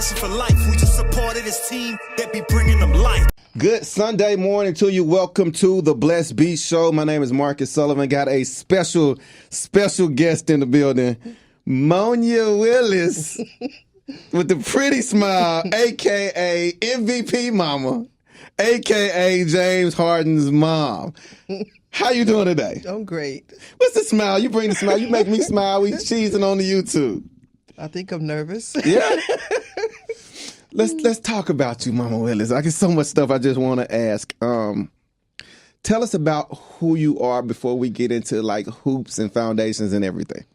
passion for life. We just supported this team that be bringing them life. Good Sunday morning to you. Welcome to the Blessed Beatz Show. My name is Marcus Sullivan. Got a special guest in the building, Monja Willis, with the pretty smile, a.k.a. MVP Mama, a.k.a. James Harden's mom. How you doing today? I'm great. What's the smile? You bring the smile. You make me smile. We cheesing on the YouTube. I think I'm nervous. Yeah. Let's talk about you, Mama Willis. I get so much stuff I just want to ask. Tell us about who you are before we get into like hoops and foundations and everything.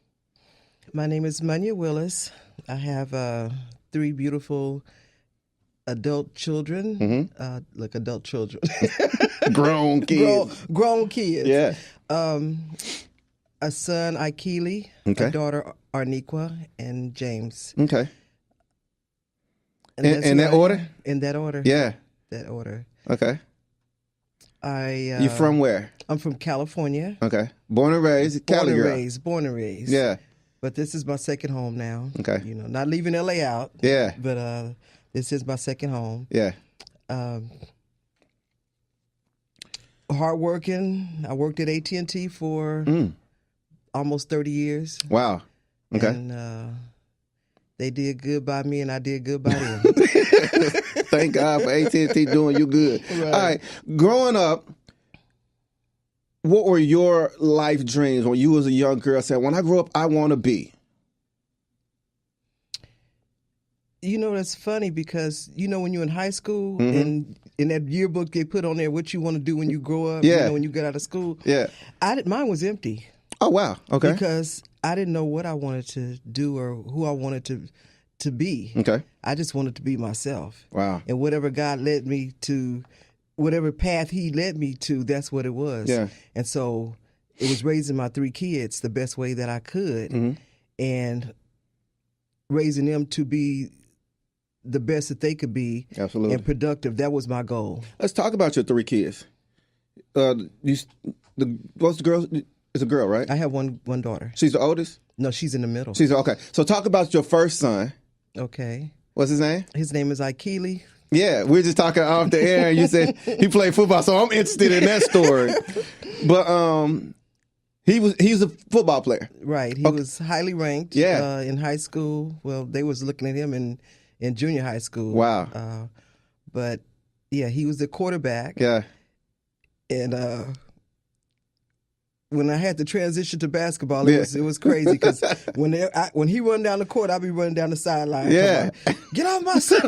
My name is Monja Willis. I have 3 beautiful adult children. Like adult children. Grown kids. Grown kids. Yeah. A son, Ikeli. Okay. A daughter, Arniqua, and James. Okay. And In that order? In that order. Yeah. That order. Okay. You from where? I'm from California. Okay. Born and raised? Cali girl. Born and raised. Yeah. But this is my second home now. Okay. You know, not leaving LA out. Yeah. But this is my second home. Yeah. Hardworking. I worked at AT&T for almost 30 years. Wow. Okay. And they did good by me, and I did good by them. Thank God for AT&T doing you good. Right. All right. Growing up, what were your life dreams when you was a young girl said, when I grow up, I want to be? You know, that's funny because, you know, when you're in high school and in that yearbook they put on there what you want to do when you grow up, you know, when you get out of school. Yeah. Mine was empty. Oh, wow. Okay. Because I didn't know what I wanted to do or who I wanted to be. Okay. I just wanted to be myself. Wow. And whatever God led me to, whatever path he led me to, that's what it was. Yeah. And so it was raising my 3 kids the best way that I could and raising them to be the best that they could be. Absolutely. And productive. That was my goal. Let's talk about your 3 kids. What's the girl? It's a girl, right? I have one daughter. She's the oldest? No, she's in the middle. Okay. So talk about your first son. Okay. What's his name? His name is Ikeli. Yeah, we were just talking off the air, and you said he played football, so I'm interested in that story. But he was a football player. Right. He was highly ranked in high school. Well, they was looking at him in junior high school. Wow. But, yeah, he was the quarterback. Yeah. And when I had to transition to basketball, it was crazy because when he run down the court, I'd be running down the sideline. Yeah. Get off my side.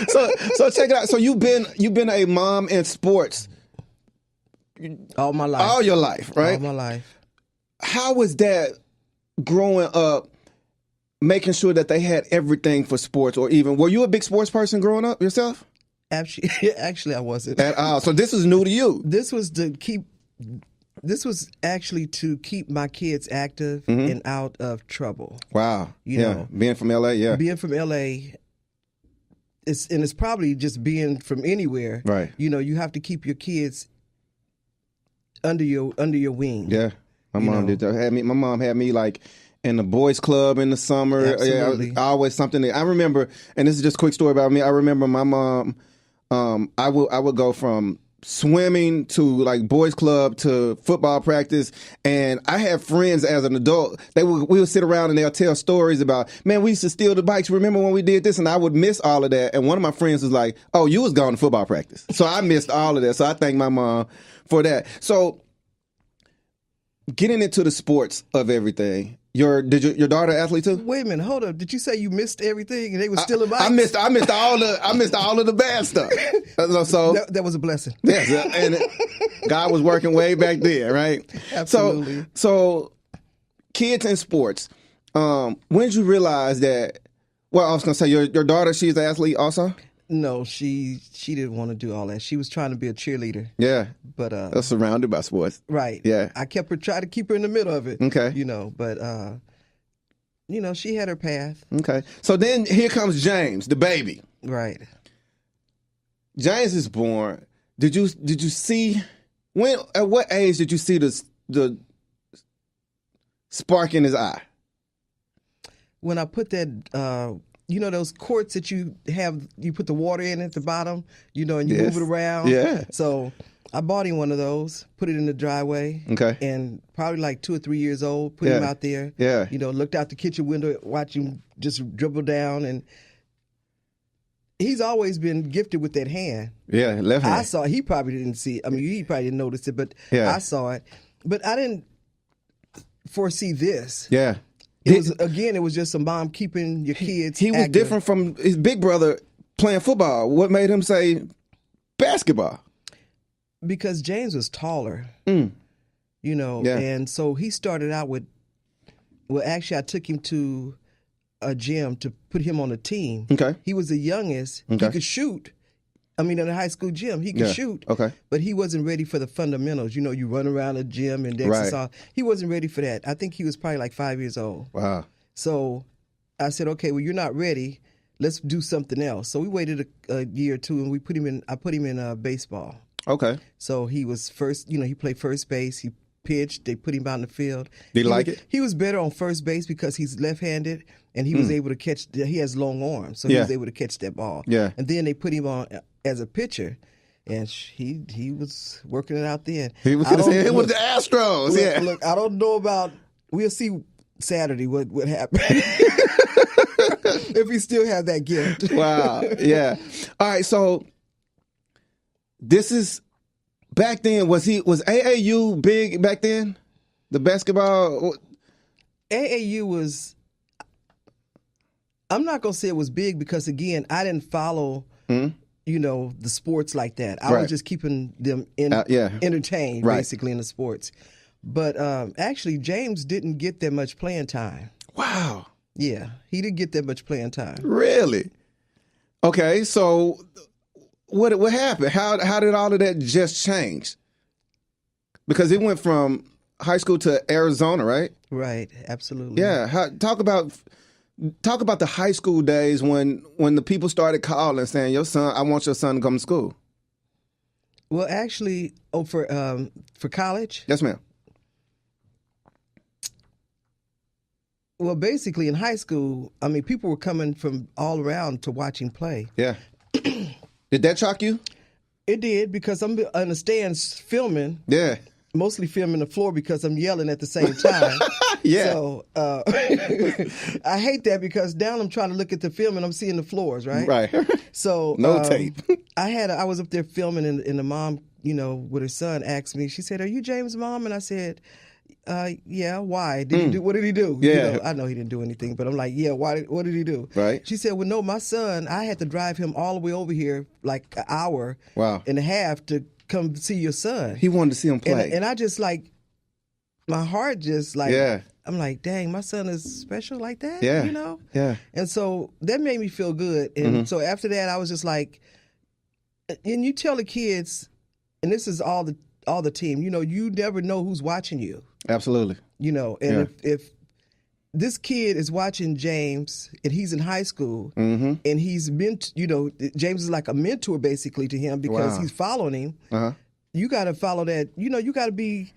So check it out. So you've been a mom in sports all my life. all your life, right? All my life. How was that growing up, making sure that they had everything for sports, or even were you a big sports person growing up yourself? Actually, I wasn't At all. So this was new to you. This was actually to keep my kids active and out of trouble. Wow. You know, being from LA, being from LA, it's probably just being from anywhere. Right. You know, you have to keep your kids under your wing. Yeah. My mom did that. My mom had me like in the boys club in the summer. Absolutely. Yeah, always something that I remember, and this is just a quick story about me. I remember my mom, I would go from swimming to like boys club to football practice, and I had friends as an adult. We would sit around and they'll tell stories about, man, we used to steal the bikes. Remember when we did this? And I would miss all of that. And one of my friends was like, oh, you was going to football practice. So I missed all of that. So I thank my mom for that. So getting into the sports of everything. Did your daughter athlete too? Wait a minute, hold up. Did you say you missed everything and they were stealing bikes? I missed all of the bad stuff. So that was a blessing. Yes, and God was working way back there, right? Absolutely. So kids in sports. When did you realize that? Well, I was gonna say your daughter. She's an athlete also. No, she didn't want to do all that. She was trying to be a cheerleader. Yeah, but that's surrounded by sports. Right. Yeah, I tried to keep her in the middle of it. Okay. You know, but she had her path. Okay. So then here comes James, the baby. Right. James is born. Did you see at what age did you see the spark in his eye? When I put that you know those courts that you put the water in at the bottom, you know, and you Yes. move it around. Yeah. So I bought him one of those, put it in the driveway. Okay. And probably like 2 or 3 years old, put him out there. Yeah. You know, looked out the kitchen window, watch him just dribble down, and he's always been gifted with that hand. Yeah, left hand. I saw it. He probably didn't see it. I mean, he probably didn't notice it, but Yeah. I saw it. But I didn't foresee this. Yeah. It was just a mom keeping your kids He was active. different from his big brother playing football. What made him say basketball? Because James was taller, you know, Yeah. and so he started out with, well, actually I took him to a gym to put him on a team. Okay. He was the youngest. Okay. He could shoot. I mean, in a high school gym, he could Yeah. shoot. Okay. But he wasn't ready for the fundamentals. You know, you run around a gym and Right. exercise. He wasn't ready for that. I think he was probably like 5 years old. Wow. So I said, okay, well, you're not ready. Let's do something else. So we waited a year or two, and I put him in baseball. Okay. So he was first, you know, he played first base. He pitched. They put him out in the field. Did he like it? He was better on first base because he's left-handed, and he was able to catch. He has long arms, so he Yeah. was able to catch that ball. Yeah. And then they put him on as a pitcher, and he was working it out then. He was I going to don't- say it was look, the Astros. look, Yeah. Look, I don't know about. We'll see Saturday what happened. If he still have that gift. Wow. Yeah. All right. So this is back then. Was AAU big back then? The basketball. AAU was. I'm not gonna say it was big because again, I didn't follow. You know, the sports like that. I Right. was just keeping them Yeah. entertained, Right. basically, in the sports. But actually, James didn't get that much playing time. Wow. Yeah, he didn't get that much playing time. Really? Okay. So what happened? How did all of that just change? Because it went from high school to Arizona, right? Right, absolutely. Yeah. Talk about the high school days when the people started calling saying, "Your son, I want your son to come to school." Well, actually, for college, Yes, ma'am. well, basically in high school, I mean, people were coming from all around to watch him play. Yeah. Did that shock you? It did because I'm in the stands filming. Yeah. Mostly filming the floor because I'm yelling at the same time. Yeah. So I hate that because down I'm trying to look at the film and I'm seeing the floors, right? Right. So No tape. I was up there filming and the mom, you know, with her son asked me. She said, "Are you James' mom?" And I said, "Yeah. Why? What did he do?" Yeah. You know, I know he didn't do anything, but I'm like, "Yeah. Why? What did he do?" Right. She said, "Well, no, my son. I had to drive him all the way over here, like an hour Wow. and a half to come see your son." He wanted to see him play. And I just like, my heart just like, Yeah. I'm like, dang, my son is special like that, Yeah. you know? Yeah. And so that made me feel good. And so after that, I was just like, and you tell the kids, and this is all the team, you know, you never know who's watching you, Absolutely. you know? And Yeah. if this kid is watching James and he's in high school and he's you know, James is like a mentor basically to him because Wow. he's following him. Uh-huh. You got to follow that. You know, you got to be.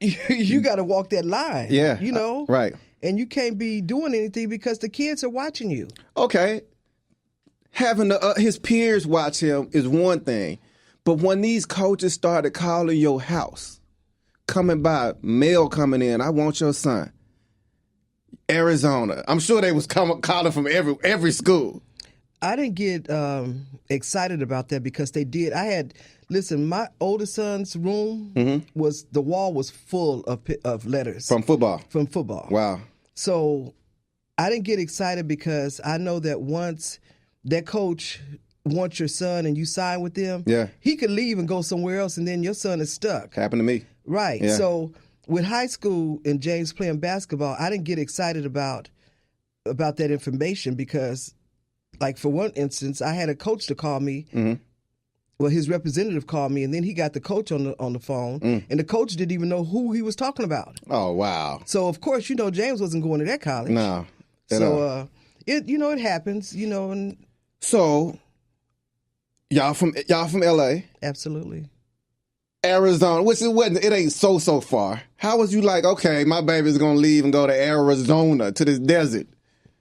You got to walk that line. Yeah. You know. Right. And you can't be doing anything because the kids are watching you. Okay. Having his peers watch him is one thing, but when these coaches started calling your house, coming by, mail coming in, "I want your son." Arizona. I'm sure they was calling from every school. I didn't get excited about that because they did. Listen, my oldest son's room the wall was full of letters From football. from football. Wow. So I didn't get excited because I know that once that coach wants your son and you sign with them, Yeah. he could leave and go somewhere else, and then your son is stuck. Happened to me. Right. Yeah. So with high school and James playing basketball, I didn't get excited about that information because, like, for one instance, I had a coach to call me. Well, his representative called me, and then he got the coach on the phone, and the coach didn't even know who he was talking about. Oh, wow. So of course, you know, James wasn't going to that college. No. So it happens, you know, and So y'all from LA, absolutely. Arizona, which it ain't so far. How was you like, okay, my baby's gonna leave and go to Arizona, to this desert?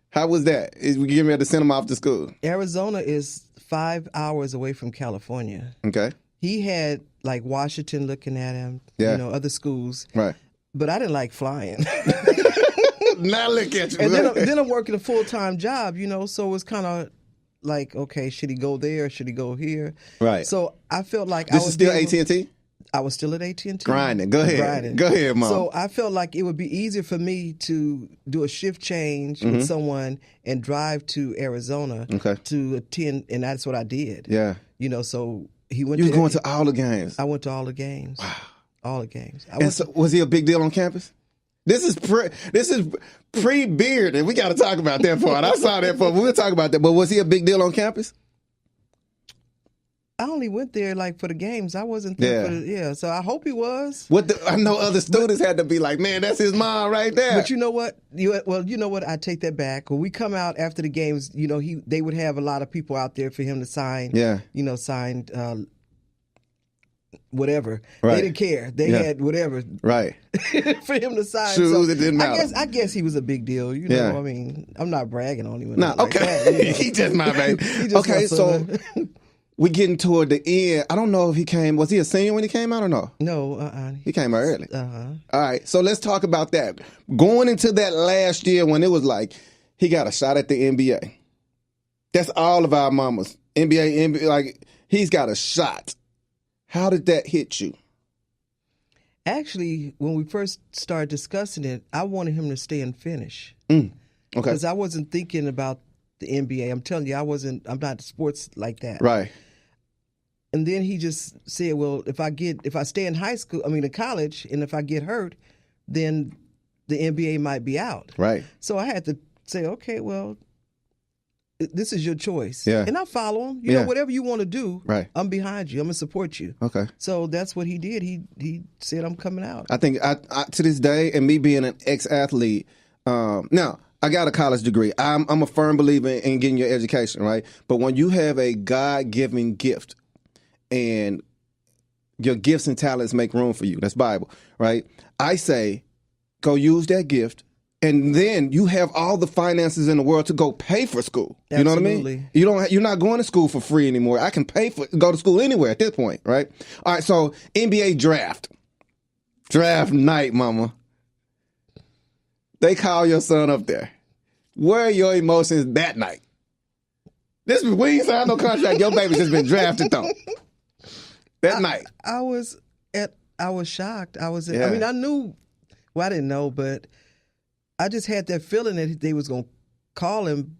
How was that? We getting ready to send him off to school. Arizona is 5 hours away from California. Okay. He had like Washington looking at him, Yeah. other schools. Right. But I didn't like flying. Now look at you. And then I'm working a full-time job, so it was kind of like, okay, should he go there? Should he go here? Right. So I felt like This is still AT&T? I was still at AT&T. Grinding. Go ahead. Go ahead, Mom. So I felt like it would be easier for me to do a shift change with someone and drive to Arizona to attend, and that's what I did. Yeah. So he went. You was going to all the games. I went to all the games. Wow. All the games. Was he a big deal on campus? This is pre-beard, and we got to talk about that part. I saw that part. We'll talk about that. But was he a big deal on campus? I only went there like for the games. I wasn't there for the so I hope he was. I know other students had to be like, man, that's his mom right there. But you know what? You know what? I take that back. When we come out after the games, they would have a lot of people out there for him to sign. Yeah. Sign whatever. Right. They didn't care. They had whatever. Right. For him to sign. Shoes, it didn't matter. I guess he was a big deal. I mean, I'm not bragging on him. No, okay. He just my baby. Okay, so we getting toward the end. I don't know if he came. Was he a senior when he came out or no? No, he came out early. All right, so let's talk about that. Going into that last year when it was like he got a shot at the NBA. That's all of our mamas. NBA, like he's got a shot. How did that hit you? Actually, when we first started discussing it, I wanted him to stay and finish. Okay. Because I wasn't thinking about the NBA. I'm telling you, I'm not sports like that. Right. And then he just said, well, if I stay in in college, and if I get hurt, then the NBA might be out. Right. So I had to say, okay, well, this is your choice. Yeah. And I follow him. You know, whatever you want to do, right. I'm behind you. I'm going to support you. Okay. So that's what he did. He said, I'm coming out. I think I to this day, and me being an ex-athlete, now, I got a college degree. I'm a firm believer in getting your education, right? But when you have a God-given gift and your gifts and talents make room for you, that's Bible, right? I say, go use that gift, and then you have all the finances in the world to go pay for school. You know what I mean? You're not going to school for free anymore. I can go to school anywhere at this point, right? All right, so NBA draft night, mama. They call your son up there. Where are your emotions that night? We ain't signed no contract. Your baby just been drafted though. That night. I was shocked. I mean, I knew. Well, I didn't know, but I just had that feeling that they was gonna call him.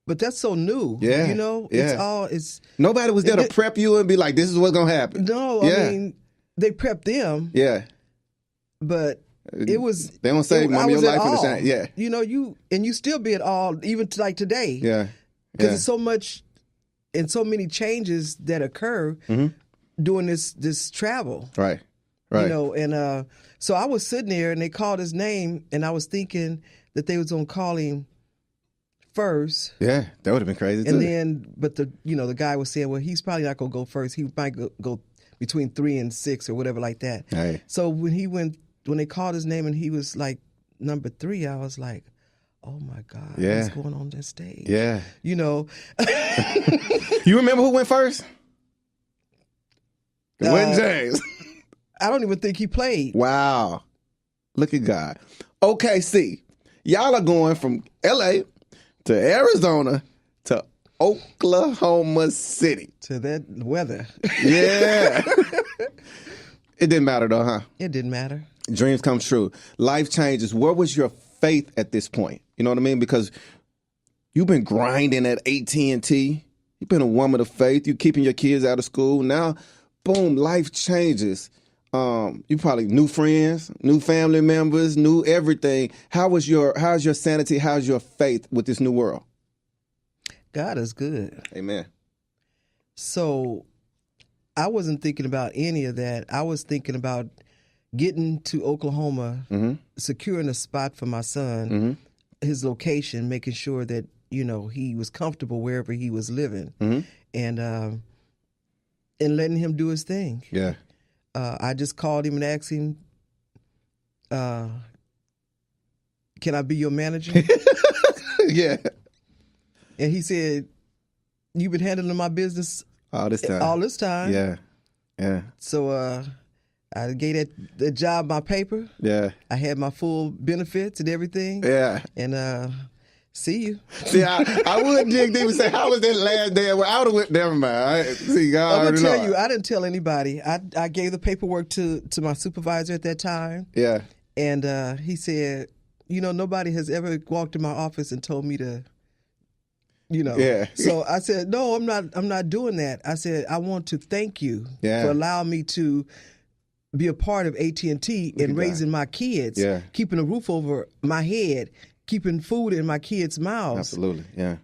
But that's so new. Yeah. It's nobody was there to prep you and be like, this is what's gonna happen. No, I mean, they prepped them. Yeah. But it was. They don't say, "Mom, your life in the shine." Yeah. You still be at all, even to like today. Yeah. Because there's so much and so many changes that occur during this travel. Right. Right. And so I was sitting there and they called his name and I was thinking that they was gonna call him first. Yeah, that would have been crazy too. And then, but the guy was saying, well, he's probably not gonna go first. He might go between 3 and 6 or whatever like that. Right. So when they called his name and he was like number 3, I was like, oh my God, what's going on this stage? Yeah. You remember who went first? It wasn't James. I don't even think he played. Wow. Look at God. OKC. Y'all are going from LA to Arizona to Oklahoma City. To that weather. Yeah. It didn't matter though, huh? It didn't matter. Dreams come true. Life changes. Where was your faith at this point? You know what I mean? Because you've been grinding at AT&T. You've been a woman of faith. You're keeping your kids out of school. Now, boom, life changes. You probably new friends, new family members, new everything. How's your sanity? How's your faith with this new world? God is good. Amen. So I wasn't thinking about any of that. I was thinking about getting to Oklahoma, securing a spot for my son, his location, making sure that, he was comfortable wherever he was living, and letting him do his thing. Yeah. I just called him and asked him, can I be your manager? Yeah. And he said, "You've been handling my business All this time. all this time." Yeah. Yeah. So I gave that job my paper. Yeah. I had my full benefits and everything. Yeah. And see you. See, I would dig deep and say, how was that last day? Well, I would have went, never mind. See, God I'm going to tell know. you, I didn't tell anybody. I gave the paperwork to my supervisor at that time. Yeah. And he said, nobody has ever walked in my office and told me to, Yeah. So I said, no, I'm not doing that. I said, I want to thank you Yeah. for allowing me to be a part of AT&T and raising my kids, Yeah. keeping a roof over my head, keeping food in my kids' mouths. Absolutely. Yeah.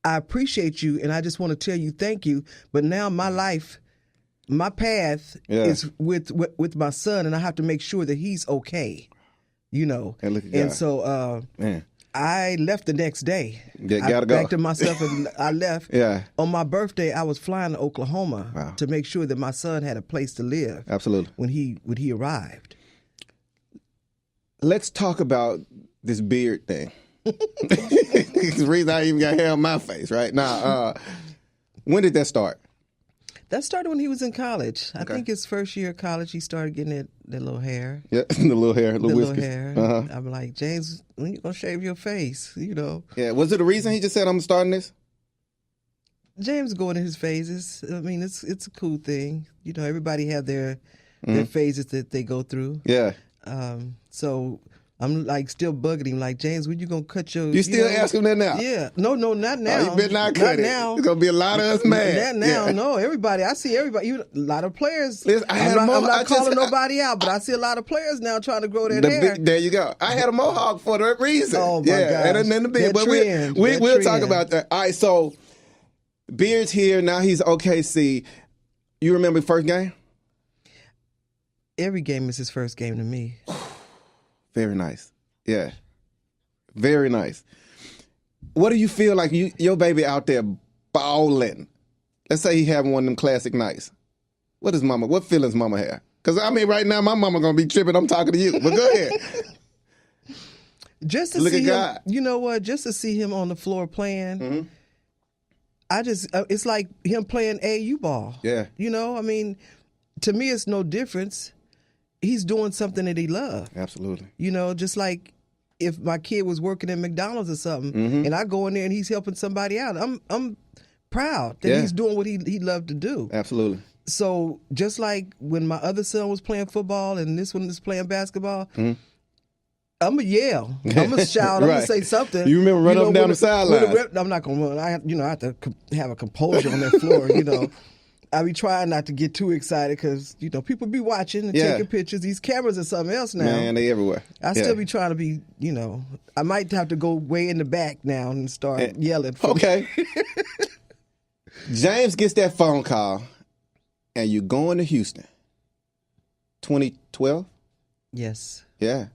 I appreciate you, and I just want to tell you thank you. But now my life, my path is with my son, and I have to make sure that he's okay. And look at God. And so Man. I left the next day. Gotta I go. packed up my stuff and I left. Yeah. On my birthday, I was flying to Oklahoma Wow. to make sure that my son had a place to live. Absolutely. When he arrived. Let's talk about this beard thing. It's the reason I even got hair on my face right now. When did that start? That started when he was in college. I Okay. think his first year of college, he started getting that little hair. Yeah, the little hair, The little little whiskers. hair. Uh-huh. I'm like, James, when you gonna shave your face? Yeah. Was it a reason he just said, I'm starting this? James going in his phases. I mean, it's a cool thing. Everybody have their phases that they go through. Yeah. So I'm like still bugging him, like, James, when you gonna cut your? You still ask him that now? Yeah. No, not now. Oh, you better not cut it. Now. There's going to be a lot of us mad. Not now. Yeah. No, everybody. I see everybody. A lot of players. Listen, I'm not calling nobody out, but I see a lot of players now trying to grow their hair. There you go. I had a mohawk for that reason. Oh, my yeah, gosh. And then the beard. That But trend, we'll that talk trend. about that. All right, so Beard's here. Now he's OKC. You remember the first game? Every game is his first game to me. Very nice. Yeah. Very nice. What do you feel like your baby out there balling? Let's say he having one of them classic nights. What feelings mama have? Because, right now, my mama going to be tripping. I'm talking to you. But go ahead. Just to Look see at him, God. you know what? Just to see him on the floor playing, Mm-hmm. it's like him playing AU ball. Yeah. To me, it's no difference. He's doing something that he loves. Absolutely. Just like if my kid was working at McDonald's or something, and I go in there and he's helping somebody out, I'm proud that he's doing what he loved to do. Absolutely. So just like when my other son was playing football and this one is playing basketball, I'm gonna yell, I'm gonna shout, I'm gonna Right. say something. You remember running up and down the sideline. I'm not gonna run. I have to have a composure on that floor. I be trying not to get too excited because people be watching and taking pictures. These cameras are something else now. Man, they everywhere. I still be trying to be, I might have to go way in the back now and start yelling. Okay. James gets that phone call, and you're going to Houston. 2012? Yes, Yeah.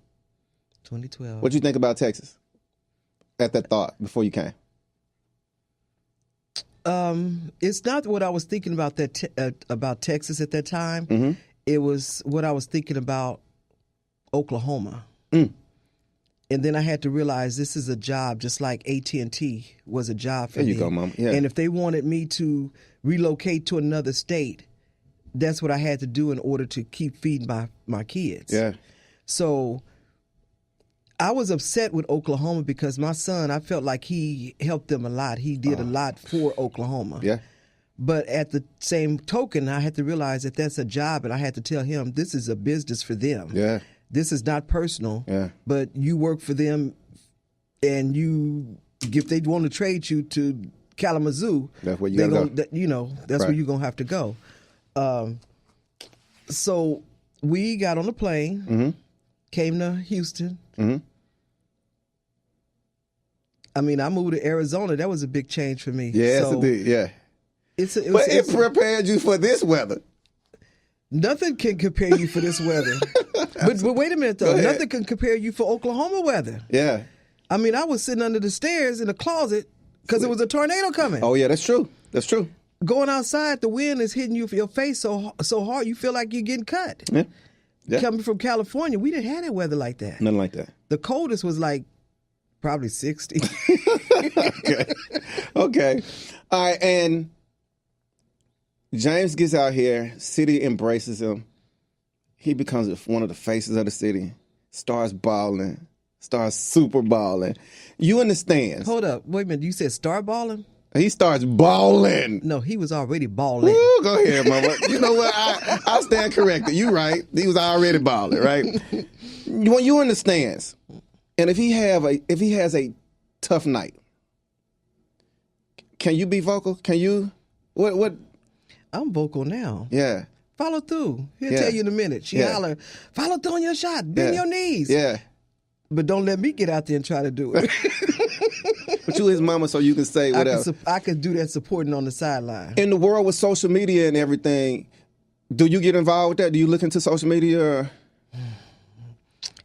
2012. What'd you think about Texas at that thought before you came? It's not what I was thinking about about Texas at that time. Mm-hmm. It was what I was thinking about Oklahoma. Mm. And then I had to realize this is a job, just like AT&T was a job for me. There you go, Mama. Yeah. And if they wanted me to relocate to another state, that's what I had to do in order to keep feeding my kids. Yeah. So I was upset with Oklahoma because my son, I felt like he helped them a lot. He did a lot for Oklahoma. Yeah. But at the same token, I had to realize that that's a job, and I had to tell him this is a business for them. Yeah. This is not personal. Yeah. But you work for them, and if they want to trade you to Kalamazoo, That's where you gotta go. That's where Right. you're gonna have to go. So we got on a plane, came to Houston. Mm-hmm. I moved to Arizona. That was a big change for me. Yes, so it did. Yeah. But It prepared you for this weather. nothing can compare you for this weather. but wait a minute, Go though. ahead. Nothing can compare you for Oklahoma weather. Yeah. I was sitting under the stairs in the closet because there was a tornado coming. Oh, yeah, that's true. That's true. Going outside, the wind is hitting you for your face so hard you feel like you're getting cut. Yeah. Coming from California, we didn't have that weather like that. Nothing like that. The coldest was like Probably 60. Okay. All right. And James gets out here. City embraces him. He becomes one of the faces of the city. Starts balling. Starts super balling. You in the stands. Hold up. Wait a minute. You said start balling? He starts balling. No, he was already balling. Woo, go ahead, mama. You know what? I stand corrected. You right. He was already balling, right? When you in the stands, and if he has a tough night, can you be vocal? Can you? What? I'm vocal now. Yeah. Follow through. He'll Yeah. tell you in a minute. She holler, follow through on your shot. Bend your knees. Yeah. But don't let me get out there and try to do it. But you his mama, so you can say whatever. I could do that supporting on the sideline. In the world with social media and everything, do you get involved with that? Do you look into social media? Or?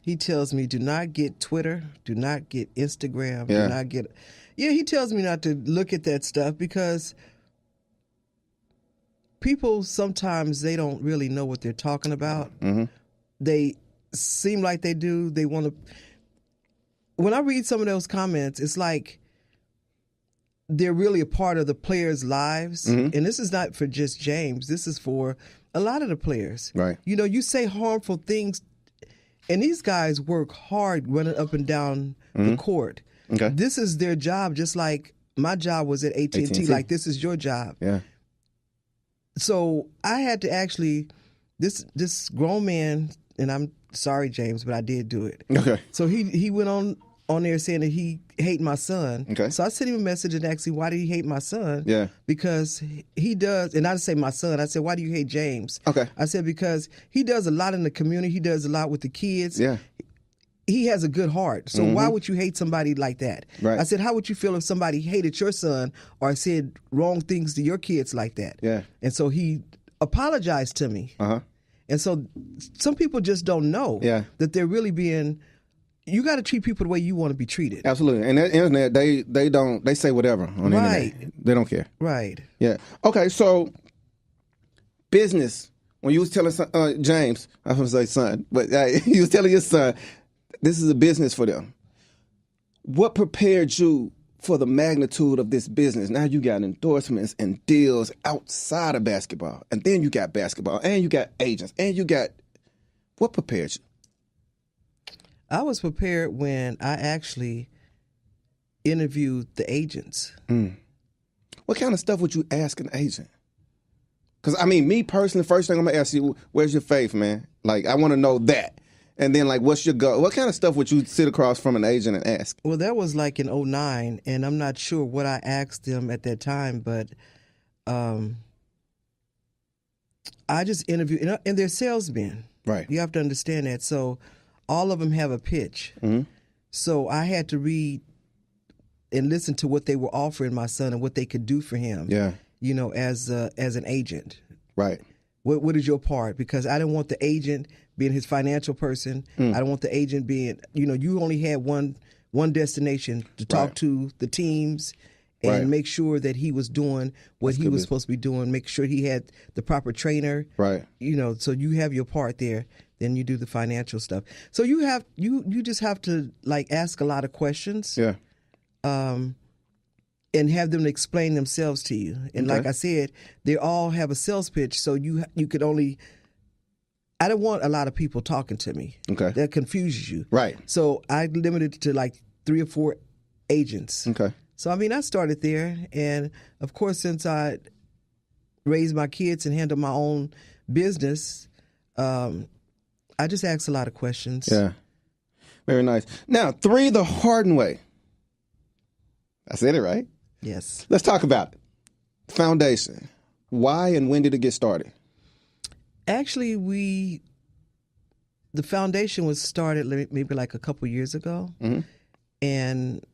He tells me, do not get Twitter, do not get Instagram, Yeah. do not get... Yeah, he tells me not to look at that stuff because people sometimes, they don't really know what they're talking about. Mm-hmm. They seem like they do. They want to... When I read some of those comments, it's like they're really a part of the players' lives. Mm-hmm. And this is not for just James. This is for a lot of the players. Right. You know, you say harmful things, and these guys work hard running up and down the court. Okay. This is their job, just like my job was at AT&T. Like, this is your job. Yeah. So I had to actually, this grown man, and I'm sorry, James, but I did do it. Okay. So he went on there saying that he hate my son. Okay. So I sent him a message and asked him, why did he hate my son? Yeah. Because he does, and I didn't say my son, I said, why do you hate James? Okay. I said, because he does a lot in the community. He does a lot with the kids. Yeah. He has a good heart. So why would you hate somebody like that? Right. I said, how would you feel if somebody hated your son or said wrong things to your kids like that? Yeah. And so he apologized to me. Uh-huh. And so some people just don't know that they're really being... You got to treat people the way you want to be treated. Absolutely. And the internet, they say whatever on the internet. They don't care. Right. Yeah. Okay, so business. When you was telling James, I was going to say son, but you was telling your son, this is a business for them. What prepared you for the magnitude of this business? Now you got endorsements and deals outside of basketball. And then you got basketball. And you got agents. And you got... What prepared you? I was prepared when I actually interviewed the agents. What kind of stuff would you ask an agent? Because, I mean, me personally, first thing I'm going to ask you, where's your faith, man? Like, I want to know that. And then, like, what's your goal? What kind of stuff would you sit across from an agent and ask? Well, that was like in 2009, and I'm not sure what I asked them at that time, but I just interviewed, and they're salesmen. Right. You have to understand that. So all of them have a pitch. Mm-hmm. So I had to read and listen to what they were offering my son and what they could do for him. Yeah. You know, as an agent. Right. What is your part? Because I didn't want the agent being his financial person. I don't want the agent being, you only had one destination to talk to the teams and make sure that he was doing what he was supposed to be doing, make sure he had the proper trainer. Right. So you have your part there. Then you do the financial stuff. So you just have to like ask a lot of questions. Yeah. And have them explain themselves to you. And like I said, they all have a sales pitch. So you could only... I don't want a lot of people talking to me. Okay. That confuses you. Right. So I limited it to like 3 or 4 agents. Okay. So, I mean, I started there. And, of course, since I raised my kids and handled my own business, I just asked a lot of questions. Yeah. Very nice. Now, 3 the Harden way. I said it right? Yes. Let's talk about it. Foundation. Why and when did it get started? Actually, the foundation was started maybe like a couple years ago. Mm-hmm. And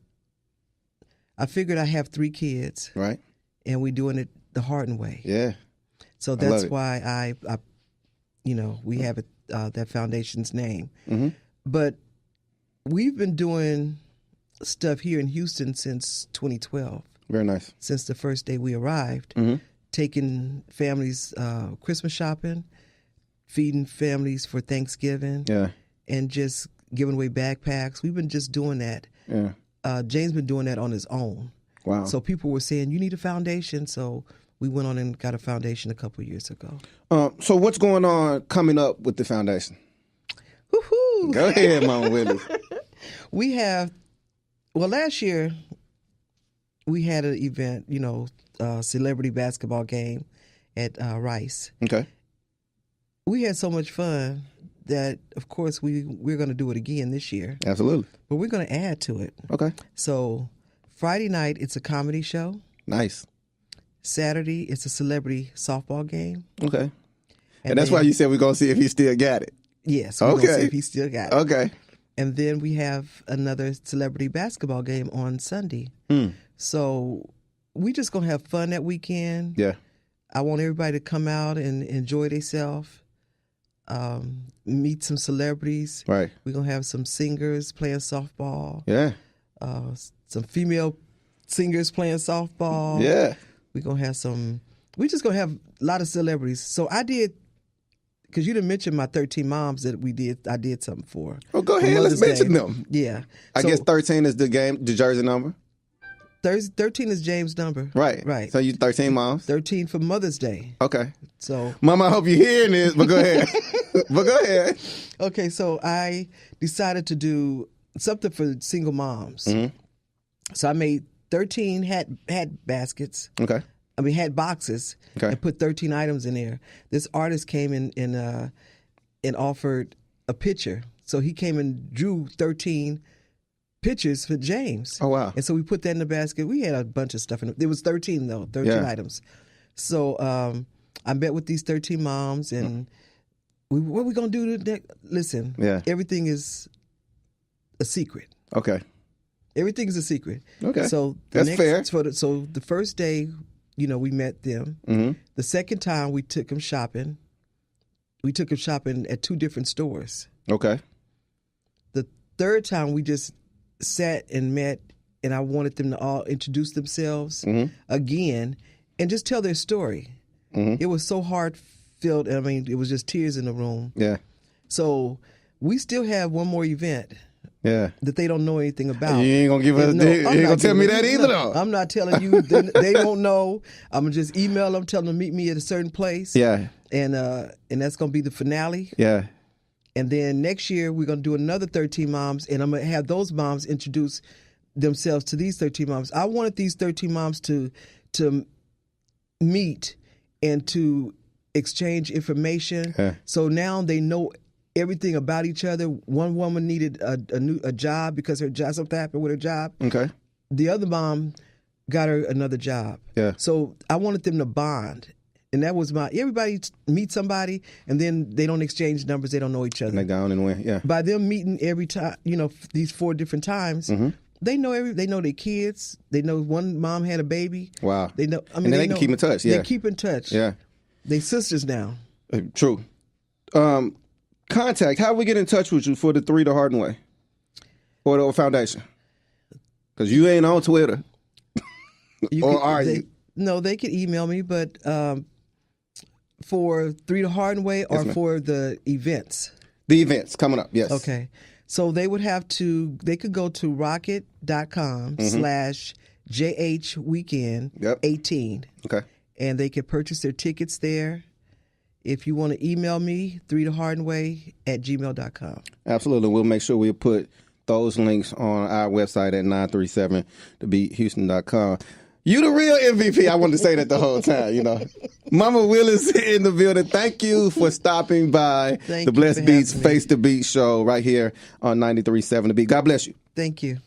I figured I have 3 kids. Right. And we're doing it the Harden way. Yeah. So that's why I we have it, that foundation's name. Mm-hmm. But we've been doing stuff here in Houston since 2012. Very nice. Since the first day we arrived, taking families Christmas shopping, feeding families for Thanksgiving, and just giving away backpacks. We've been just doing that. Yeah. James been doing that on his own. Wow. So people were saying, you need a foundation. So we went on and got a foundation a couple of years ago. So what's going on coming up with the foundation? Woo-hoo. Go ahead, Monja Willis. We have, last year we had an event, celebrity basketball game at Rice. Okay. We had so much fun that, of course, we're going to do it again this year. Absolutely. But we're going to add to it. Okay. So Friday night, it's a comedy show. Nice. Saturday, it's a celebrity softball game. Okay. And that's why you said we're going to see if he still got it. Yes. We're going to see if he still got it. Okay. And then we have another celebrity basketball game on Sunday. So we just going to have fun that weekend. Yeah. I want everybody to come out and enjoy themselves. Meet some celebrities. Right. We're going to have some singers playing softball. Yeah. Some female singers playing softball. Yeah. We're going to have we're just going to have a lot of celebrities. So I did, because you didn't mention my 13 moms that I did something for. Oh, go ahead. Let's mention them. Yeah. I guess 13 is the jersey number. 13 is James' number. Right. Right. So you 13 moms. 13 for Mother's Day. Okay. So, Mama, I hope you're hearing this, but go ahead. Okay, so I decided to do something for single moms. Mm-hmm. So I made 13 hat baskets. Okay. Hat boxes. Okay. And put 13 items in there. This artist came in and offered a picture. So he came and drew 13 pictures for James. Oh, wow. And so we put that in the basket. We had a bunch of stuff in it. There was 13 though, 13 items. So I met with these 13 moms and what are we going to do today? Listen, everything is a secret. Okay. Everything is a secret. Okay. So that's fair. So the first day, we met them. Mm-hmm. The second time we took them shopping. We took them shopping at 2 different stores. Okay. The third time we just sat and met, and I wanted them to all introduce themselves again and just tell their story. Mm-hmm. It was so heartfelt. It was just tears in the room. Yeah. So we still have one more event. Yeah. That they don't know anything about. You ain't gonna give us. You ain't gonna tell me that either, though. I'm not telling you. They don't know. I'm gonna just email them, tell them to meet me at a certain place. Yeah. And that's gonna be the finale. Yeah. And then next year we're gonna do another 13 moms, and I'm gonna have those moms introduce themselves to these 13 moms. I wanted these 13 moms to meet and to exchange information. Yeah. So now they know everything about each other. One woman needed a job because something happened with her job. Okay. The other mom got her another job. Yeah. So I wanted them to bond. And that was everybody meet somebody and then they don't exchange numbers. They don't know each other. And they go on and win. Yeah. By them meeting every time, these 4 different times, they know they know their kids. They know one mom had a baby. Wow. They know. And they can keep in touch. Yeah. They keep in touch. Yeah. They sisters now. True. Contact. How we get in touch with you for the 3 the Harden Way or the foundation? Because you ain't on Twitter. Are you? No, they could email me, but for 3 the Harden Way or for the events? The events coming up, yes. Okay. So they could go to rocket.com/JHweekend18. Okay. And they could purchase their tickets there. If you want to email me, 3thehardenway@gmail.com. Absolutely. We'll make sure we put those links on our website at 937thebeathouston.com. You the real MVP. I wanted to say that the whole time, Monja Willis in the building. Thank you for stopping by the Blessed Beatz Face the Beat show right here on 93.7 The Beat. God bless you. Thank you.